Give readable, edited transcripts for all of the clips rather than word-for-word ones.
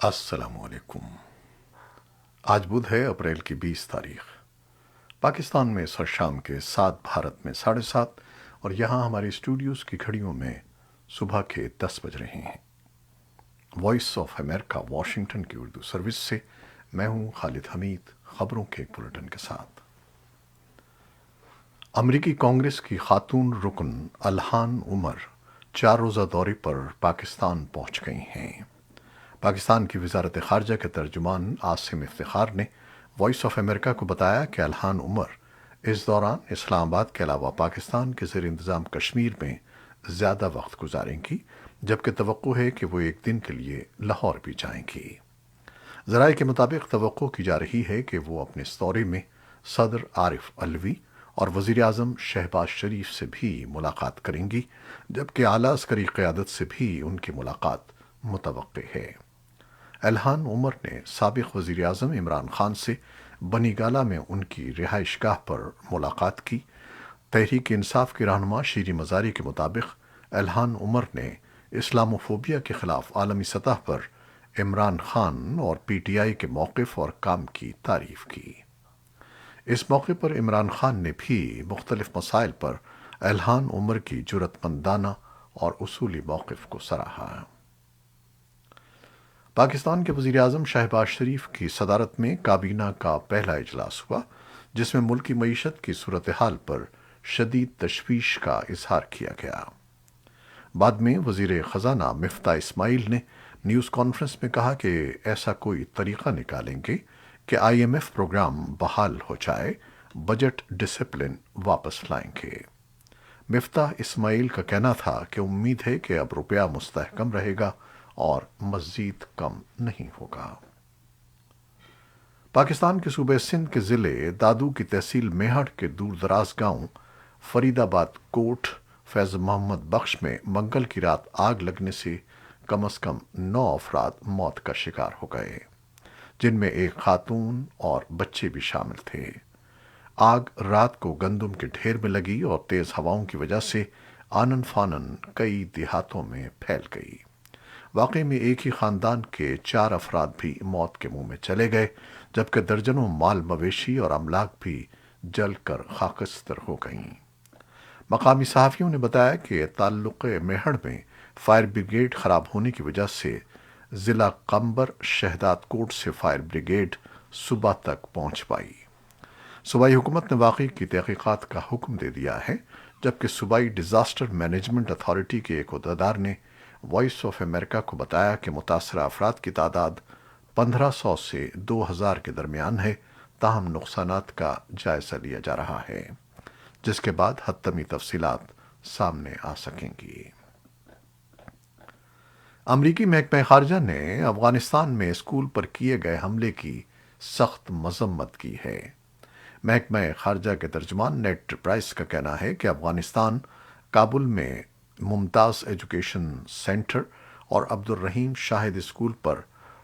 السلام علیکم۔ آج بدھ ہے، اپریل کی 20 تاریخ۔ پاکستان میں سر شام کے 7، بھارت میں 7:30، اور یہاں ہمارے اسٹوڈیوز کی گھڑیوں میں صبح کے 10 بج رہے ہیں۔ وائس آف امریکہ واشنگٹن کی اردو سروس سے میں ہوں خالد حمید، خبروں کے ایک بلٹن کے ساتھ۔ امریکی کانگریس کی خاتون رکن الہان عمر 4 روزہ دورے پر پاکستان پہنچ گئی ہیں۔ پاکستان کی وزارت خارجہ کے ترجمان عاصم افتخار نے وائس آف امریکہ کو بتایا کہ الہان عمر اس دوران اسلام آباد کے علاوہ پاکستان کے زیر انتظام کشمیر میں زیادہ وقت گزاریں گی، جبکہ توقع ہے کہ وہ ایک دن کے لیے لاہور بھی جائیں گی۔ ذرائع کے مطابق توقع کی جا رہی ہے کہ وہ اپنے اس دورے میں صدر عارف علوی اور وزیر اعظم شہباز شریف سے بھی ملاقات کریں گی، جبکہ اعلیٰ عسکری قیادت سے بھی ان کی ملاقات متوقع ہے۔ الہان عمر نے سابق وزیر اعظم عمران خان سے بنی گالہ میں ان کی رہائش گاہ پر ملاقات کی۔ تحریک انصاف کی رہنما شیریں مزاری کے مطابق الہان عمر نے اسلاموفوبیا کے خلاف عالمی سطح پر عمران خان اور پی ٹی آئی کے موقف اور کام کی تعریف کی۔ اس موقع پر عمران خان نے بھی مختلف مسائل پر الہان عمر کی جرأت مندانہ اور اصولی موقف کو سراہا۔ پاکستان کے وزیر اعظم شہباز شریف کی صدارت میں کابینہ کا پہلا اجلاس ہوا، جس میں ملکی معیشت کی صورتحال پر شدید تشویش کا اظہار کیا گیا۔ بعد میں وزیر خزانہ مفتاح اسماعیل نے نیوز کانفرنس میں کہا کہ ایسا کوئی طریقہ نکالیں گے کہ آئی ایم ایف پروگرام بحال ہو جائے، بجٹ ڈسپلن واپس لائیں گے۔ مفتاح اسماعیل کا کہنا تھا کہ امید ہے کہ اب روپیہ مستحکم رہے گا اور مزید کم نہیں ہوگا۔ پاکستان کے صوبے سندھ کے ضلع دادو کی تحصیل میہڑ کے دور دراز گاؤں فرید آباد کوٹ فیض محمد بخش میں منگل کی رات آگ لگنے سے کم از کم 9 افراد موت کا شکار ہو گئے، جن میں ایک خاتون اور بچے بھی شامل تھے۔ آگ رات کو گندم کے ڈھیر میں لگی اور تیز ہواؤں کی وجہ سے آنن فانن کئی دیہاتوں میں پھیل گئی۔ واقعے میں ایک ہی خاندان کے 4 افراد بھی موت کے منہ میں چلے گئے، جبکہ درجنوں مال مویشی اور املاک بھی جل کر خاکستر ہو گئیں۔ مقامی صحافیوں نے بتایا کہ تعلقہ میہڑ میں فائر بریگیڈ خراب ہونے کی وجہ سے ضلع قمبر شہداد کوٹ سے فائر بریگیڈ صبح تک پہنچ پائی۔ صوبائی حکومت نے واقعے کی تحقیقات کا حکم دے دیا ہے، جبکہ صوبائی ڈیزاسٹر مینجمنٹ اتھارٹی کے ایک عہدیدار نے وائس آف امریکہ کو بتایا کہ متاثرہ افراد کی تعداد 1500 سے 2000 کے درمیان ہے، تاہم نقصانات کا جائزہ لیا جا رہا ہے، جس کے بعد حتمی تفصیلات سامنے آ سکیں گی۔ امریکی محکمہ خارجہ نے افغانستان میں اسکول پر کیے گئے حملے کی سخت مذمت کی ہے۔ محکمہ خارجہ کے ترجمان نیڈ پرائس کا کہنا ہے کہ افغانستان کابل میں ممتاز ایجوکیشن سینٹر اور عبد الرحیم شاہد اسکول پر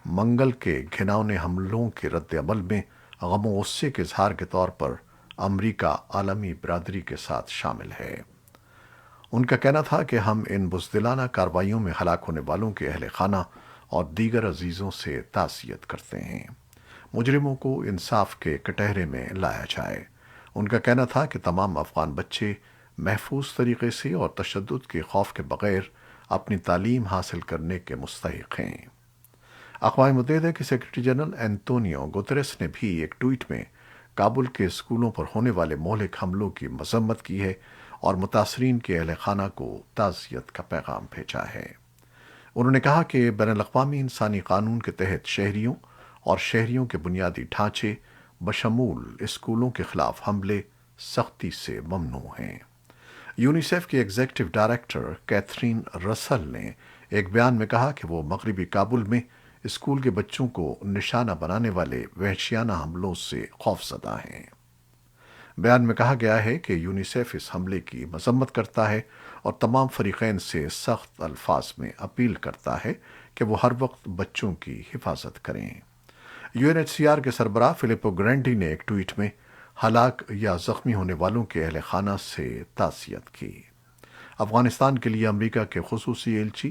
منگل کے گھناؤنے حملوں کے رد عمل میں غم و غصے کے اظہار کے طور پر امریکہ عالمی برادری کے ساتھ شامل ہے۔ ان کا کہنا تھا کہ ہم ان بزدلانہ کارروائیوں میں ہلاک ہونے والوں کے اہل خانہ اور دیگر عزیزوں سے تعزیت کرتے ہیں۔ مجرموں کو انصاف کے کٹہرے میں لایا جائے۔ ان کا کہنا تھا کہ تمام افغان بچے محفوظ طریقے سے اور تشدد کے خوف کے بغیر اپنی تعلیم حاصل کرنے کے مستحق ہیں۔ اقوام متحدہ کے سیکرٹری جنرل اینٹونیو گوتریس نے بھی ایک ٹویٹ میں کابل کے اسکولوں پر ہونے والے مہلک حملوں کی مذمت کی ہے اور متاثرین کے اہل خانہ کو تعزیت کا پیغام بھیجا ہے۔ انہوں نے کہا کہ بین الاقوامی انسانی قانون کے تحت شہریوں اور شہریوں کے بنیادی ڈھانچے بشمول اسکولوں کے خلاف حملے سختی سے ممنوع ہیں۔ یونیسیف کی ایگزیکٹو ڈائریکٹر کیتھرین رسل نے ایک بیان میں کہا کہ وہ مغربی کابل میں اسکول کے بچوں کو نشانہ بنانے والے وحشیانہ حملوں سے خوفزدہ ہیں۔ بیان میں کہا گیا ہے کہ یونیسیف اس حملے کی مذمت کرتا ہے اور تمام فریقین سے سخت الفاظ میں اپیل کرتا ہے کہ وہ ہر وقت بچوں کی حفاظت کریں۔ U N H C R کے سربراہ فلپو گرینڈی نے ایک ٹویٹ میں ہلاک یا زخمی ہونے والوں کے اہل خانہ سے تعزیت کی۔ افغانستان کے لیے امریکہ کے خصوصی ایلچی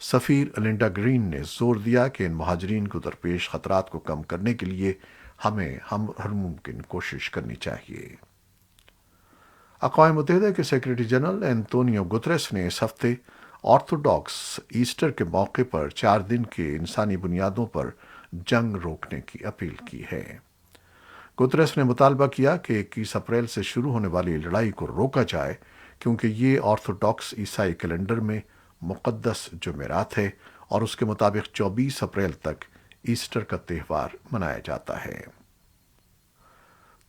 سفیر لنڈا گرین نے زور دیا کہ ان مہاجرین کو درپیش خطرات کو کم کرنے کے لیے ہمیں ہر ممکن کوشش کرنی چاہیے۔ اقوام متحدہ کے سیکریٹری جنرل انتونیو گتریس نے اس ہفتے آرتھوڈاکس ایسٹر کے موقع پر 4 دن کے انسانی بنیادوں پر جنگ روکنے کی اپیل کی ہے۔ گتریس نے مطالبہ کیا کہ 21 اپریل سے شروع ہونے والی لڑائی کو روکا جائے کیونکہ یہ آرتھوڈاکس عیسائی کیلنڈر میں مقدس جمعرات ہے اور اس کے مطابق 24 اپریل تک ایسٹر کا تہوار منایا جاتا ہے۔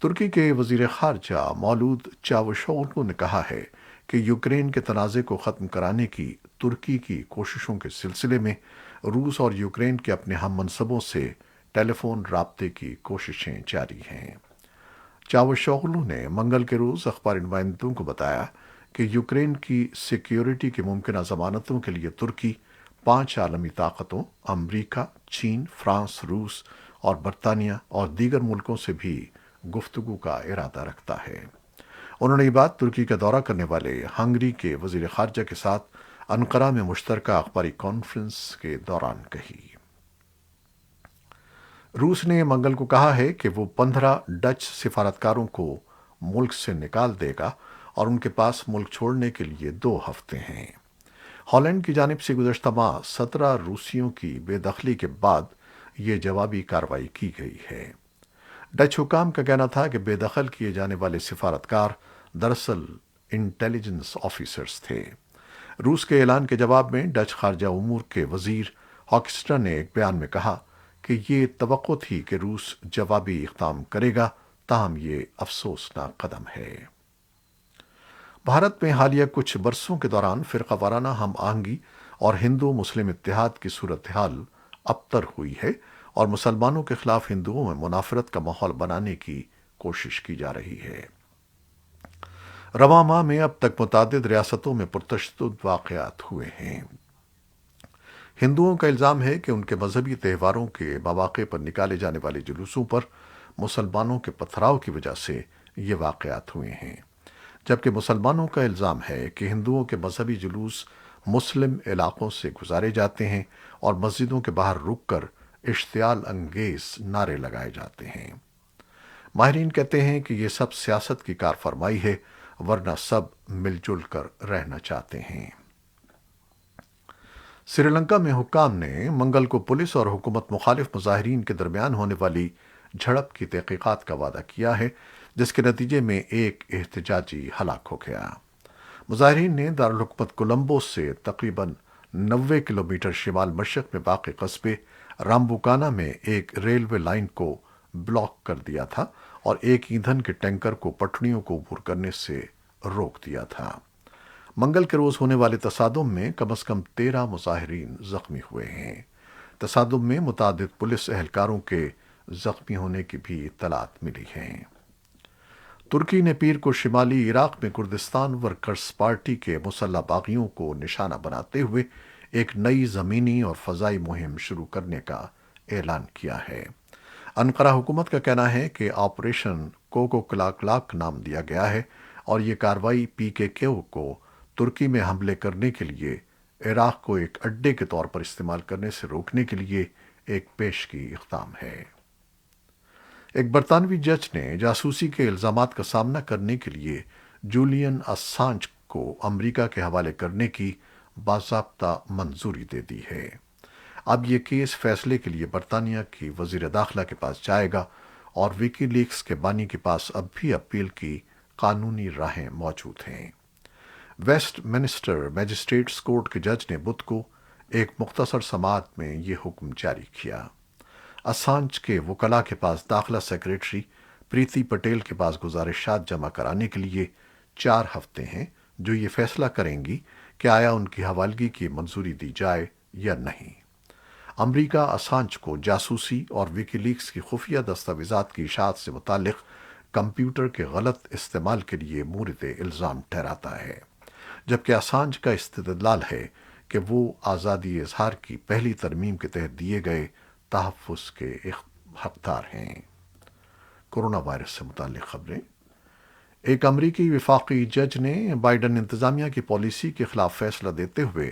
ترکی کے وزیر خارجہ مولود چاوشوغلو نے کہا ہے کہ یوکرین کے تنازع کو ختم کرانے کی ترکی کی کوششوں کے سلسلے میں روس اور یوکرین کے اپنے ہم منصبوں سے ٹیلی فون رابطے کی کوششیں جاری ہیں۔ چاوشوغلو نے منگل کے روز اخباری نمائندوں کو بتایا کہ یوکرین کی سیکیورٹی کی ممکنہ ضمانتوں کے لیے ترکی 5 عالمی طاقتوں امریکہ، چین، فرانس، روس اور برطانیہ اور دیگر ملکوں سے بھی گفتگو کا ارادہ رکھتا ہے۔ انہوں نے یہ بات ترکی کا دورہ کرنے والے ہنگری کے وزیر خارجہ کے ساتھ انقرہ میں مشترکہ اخباری کانفرنس کے دوران کہی۔ روس نے منگل کو کہا ہے کہ وہ 15 ڈچ سفارتکاروں کو ملک سے نکال دے گا اور ان کے پاس ملک چھوڑنے کے لیے 2 ہفتے ہیں۔ ہالینڈ کی جانب سے گزشتہ ماہ 17 روسیوں کی بے دخلی کے بعد یہ جوابی کارروائی کی گئی ہے۔ ڈچ حکام کا کہنا تھا کہ بے دخل کیے جانے والے سفارتکار دراصل انٹیلیجنس آفیسرز تھے۔ روس کے اعلان کے جواب میں ڈچ خارجہ امور کے وزیر ہاکسٹا نے ایک بیان میں کہا کہ یہ توقع تھی کہ روس جوابی اقدام کرے گا، تاہم یہ افسوسناک قدم ہے۔ بھارت میں حالیہ کچھ برسوں کے دوران فرقہ وارانہ ہم آہنگی اور ہندو مسلم اتحاد کی صورتحال ابتر ہوئی ہے اور مسلمانوں کے خلاف ہندوؤں میں منافرت کا ماحول بنانے کی کوشش کی جا رہی ہے۔ رواں ماہ میں اب تک متعدد ریاستوں میں پرتشدد واقعات ہوئے ہیں۔ ہندوؤں کا الزام ہے کہ ان کے مذہبی تہواروں کے مواقع پر نکالے جانے والے جلوسوں پر مسلمانوں کے پتھراؤ کی وجہ سے یہ واقعات ہوئے ہیں، جبکہ مسلمانوں کا الزام ہے کہ ہندوؤں کے مذہبی جلوس مسلم علاقوں سے گزارے جاتے ہیں اور مسجدوں کے باہر رک کر اشتعال انگیز نعرے لگائے جاتے ہیں۔ ماہرین کہتے ہیں کہ یہ سب سیاست کی کار فرمائی ہے، ورنہ سب مل جل کر رہنا چاہتے ہیں۔ سری لنکا میں حکام نے منگل کو پولیس اور حکومت مخالف مظاہرین کے درمیان ہونے والی جھڑپ کی تحقیقات کا وعدہ کیا ہے، جس کے نتیجے میں ایک احتجاجی ہلاک ہو گیا۔ مظاہرین نے دارالحکومت کولمبو سے تقریباً 90 کلومیٹر شمال مشرق میں واقع قصبے رامبوکانا میں ایک ریلوے لائن کو بلاک کر دیا تھا اور ایک ایندھن کے ٹینکر کو پٹڑیوں کو عبور کرنے سے روک دیا تھا۔ منگل کے روز ہونے والے تصادم میں کم از کم 13 مظاہرین زخمی ہوئے ہیں۔ تصادم میں متعدد پولیس اہلکاروں کے زخمی ہونے کی بھی اطلاعات ملی ہیں۔ ترکی نے پیر کو شمالی عراق میں کردستان ورکرز پارٹی کے مسلح باغیوں کو نشانہ بناتے ہوئے ایک نئی زمینی اور فضائی مہم شروع کرنے کا اعلان کیا ہے۔ انقرہ حکومت کا کہنا ہے کہ آپریشن کوکو کلاک لاک نام دیا گیا ہے اور یہ کارروائی PKK کو ترکی میں حملے کرنے کے لیے عراق کو ایک اڈے کے طور پر استعمال کرنے سے روکنے کے لیے ایک پیشگی اقدام ہے۔ ایک برطانوی جج نے جاسوسی کے الزامات کا سامنا کرنے کے لیے جولین اسانج کو امریکہ کے حوالے کرنے کی باضابطہ منظوری دے دی ہے۔ اب یہ کیس فیصلے کے لیے برطانیہ کی وزیر داخلہ کے پاس جائے گا اور ویکی لیکس کے بانی کے پاس اب بھی اپیل کی قانونی راہیں موجود ہیں۔ ویسٹ منسٹر میجسٹریٹس کورٹ کے جج نے بدھ کو ایک مختصر سماعت میں یہ حکم جاری کیا۔ اسانج کے وکلاء کے پاس داخلہ سیکریٹری پریتی پٹیل کے پاس گزارشات جمع کرانے کے لیے 4 ہفتے ہیں، جو یہ فیصلہ کریں گی کہ آیا ان کی حوالگی کی منظوری دی جائے یا نہیں۔ امریکہ اسانج کو جاسوسی اور ویکی لیکس کی خفیہ دستاویزات کی اشاعت سے متعلق کمپیوٹر کے غلط استعمال کے لیے مورد الزام ٹھہراتا ہے، جبکہ اسانج کا استدلال ہے کہ وہ آزادی اظہار کی پہلی ترمیم کے تحت دیے گئے تحفظ کے حقدار ہیں۔ کورونا وائرس سے متعلق خبریں۔ ایک امریکی وفاقی جج نے بائیڈن انتظامیہ کی پالیسی کے خلاف فیصلہ دیتے ہوئے